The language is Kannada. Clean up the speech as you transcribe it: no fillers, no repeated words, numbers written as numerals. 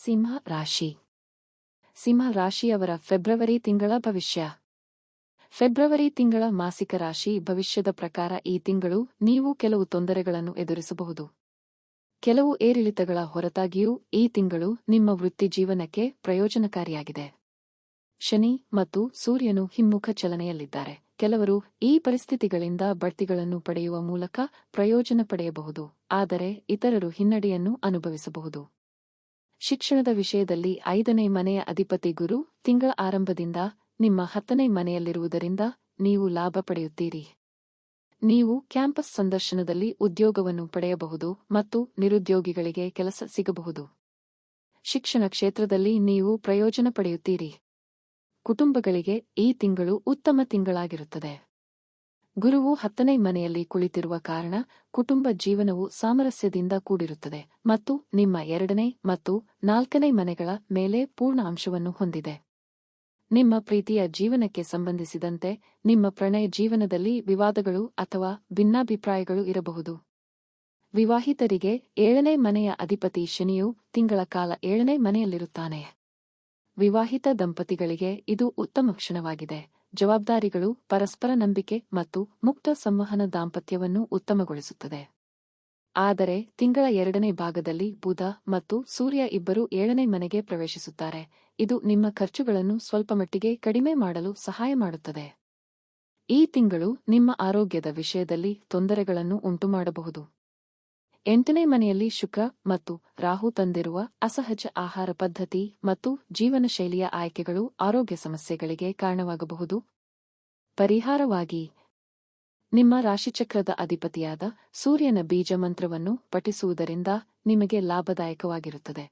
ಸಿಂಹ ರಾಶಿ. ಸಿಂಹ ರಾಶಿಯವರ ಫೆಬ್ರವರಿ ತಿಂಗಳ ಭವಿಷ್ಯ. ಫೆಬ್ರವರಿ ತಿಂಗಳ ಮಾಸಿಕ ರಾಶಿ ಭವಿಷ್ಯದ ಪ್ರಕಾರ ಈ ತಿಂಗಳು ನೀವು ಕೆಲವು ತೊಂದರೆಗಳನ್ನು ಎದುರಿಸಬಹುದು. ಕೆಲವು ಏರಿಳಿತಗಳ ಹೊರತಾಗಿಯೂ ಈ ತಿಂಗಳು ನಿಮ್ಮ ವೃತ್ತಿ ಜೀವನಕ್ಕೆ ಪ್ರಯೋಜನಕಾರಿಯಾಗಿದೆ. ಶನಿ ಮತ್ತು ಸೂರ್ಯನು ಹಿಮ್ಮುಖ ಚಲನೆಯಲ್ಲಿದ್ದಾರೆ. ಕೆಲವರು ಈ ಪರಿಸ್ಥಿತಿಗಳಿಂದ ಬಡ್ತಿಗಳನ್ನು ಪಡೆಯುವ ಮೂಲಕ ಪ್ರಯೋಜನ ಪಡೆಯಬಹುದು, ಆದರೆ ಇತರರು ಹಿನ್ನಡೆಯನ್ನು ಅನುಭವಿಸಬಹುದು. ಶಿಕ್ಷಣದ ವಿಷಯದಲ್ಲಿ 5ನೇ ಮನೆಯ ಅಧಿಪತಿ ಗುರು ತಿಂಗಳ ಆರಂಭದಿಂದ ನಿಮ್ಮ 10ನೇ ಮನೆಯಲ್ಲಿರುವುದರಿಂದ ನೀವು ಲಾಭ ಪಡೆಯುತ್ತೀರಿ. ನೀವು ಕ್ಯಾಂಪಸ್ ಸಂದರ್ಶನದಲ್ಲಿ ಉದ್ಯೋಗವನ್ನು ಪಡೆಯಬಹುದು ಮತ್ತು ನಿರುದ್ಯೋಗಿಗಳಿಗೆ ಕೆಲಸ ಸಿಗಬಹುದು. ಶಿಕ್ಷಣ ಕ್ಷೇತ್ರದಲ್ಲಿ ನೀವು ಪ್ರಯೋಜನ ಪಡೆಯುತ್ತೀರಿ. ಕುಟುಂಬಗಳಿಗೆ ಈ ತಿಂಗಳು ಉತ್ತಮ ತಿಂಗಳಾಗಿರುತ್ತದೆ. ಗುರುವು 10ನೇ ಮನೆಯಲ್ಲಿ ಕುಳಿತಿರುವ ಕಾರಣ ಕುಟುಂಬ ಜೀವನವು ಸಾಮರಸ್ಯದಿಂದ ಕೂಡಿರುತ್ತದೆ ಮತ್ತು ನಿಮ್ಮ 2ನೇ ಮತ್ತು 4ನೇ ಮನೆಗಳ ಮೇಲೆ ಪೂರ್ಣ ಅಂಶವನ್ನು ಹೊಂದಿದೆ. ನಿಮ್ಮ ಪ್ರೀತಿಯ ಜೀವನಕ್ಕೆ ಸಂಬಂಧಿಸಿದಂತೆ ನಿಮ್ಮ ಪ್ರಣಯ ಜೀವನದಲ್ಲಿ ವಿವಾದಗಳು ಅಥವಾ ಭಿನ್ನಾಭಿಪ್ರಾಯಗಳು ಇರಬಹುದು. ವಿವಾಹಿತರಿಗೆ 7ನೇ ಮನೆಯ ಅಧಿಪತಿ ಶನಿಯು ತಿಂಗಳ ಕಾಲ 7ನೇ ಮನೆಯಲ್ಲಿರುತ್ತಾನೆ. ವಿವಾಹಿತ ದಂಪತಿಗಳಿಗೆ ಇದು ಉತ್ತಮ ಕ್ಷಣವಾಗಿದೆ. ಜವಾಬ್ದಾರಿಗಳು, ಪರಸ್ಪರ ನಂಬಿಕೆ ಮತ್ತು ಮುಕ್ತ ಸಂವಹನ ದಾಂಪತ್ಯವನ್ನು ಉತ್ತಮಗೊಳಿಸುತ್ತದೆ. ಆದರೆ ತಿಂಗಳ 2ನೇ ಭಾಗದಲ್ಲಿ ಬುಧ ಮತ್ತು ಸೂರ್ಯ ಇಬ್ಬರೂ 7ನೇ ಮನೆಗೆ ಪ್ರವೇಶಿಸುತ್ತಾರೆ. ಇದು ನಿಮ್ಮ ಖರ್ಚುಗಳನ್ನು ಸ್ವಲ್ಪಮಟ್ಟಿಗೆ ಕಡಿಮೆ ಮಾಡಲು ಸಹಾಯ ಮಾಡುತ್ತದೆ. ಈ ತಿಂಗಳು ನಿಮ್ಮ ಆರೋಗ್ಯದ ವಿಷಯದಲ್ಲಿ ತೊಂದರೆಗಳನ್ನು ಉಂಟುಮಾಡಬಹುದು. 8ನೇ ಮನೆಯಲ್ಲಿ ಶುಕ್ರ ಮತ್ತು ರಾಹು ತಂದಿರುವ ಅಸಹಜ ಆಹಾರ ಪದ್ಧತಿ ಮತ್ತು ಜೀವನ ಶೈಲಿಯ ಆಯ್ಕೆಗಳು ಆರೋಗ್ಯ ಸಮಸ್ಯೆಗಳಿಗೆ ಕಾರಣವಾಗಬಹುದು. ಪರಿಹಾರವಾಗಿ ನಿಮ್ಮ ರಾಶಿಚಕ್ರದ ಅಧಿಪತಿಯಾದ ಸೂರ್ಯನ ಬೀಜ ಮಂತ್ರವನ್ನು ಪಠಿಸುವುದರಿಂದ ನಿಮಗೆ ಲಾಭದಾಯಕವಾಗಿರುತ್ತದೆ.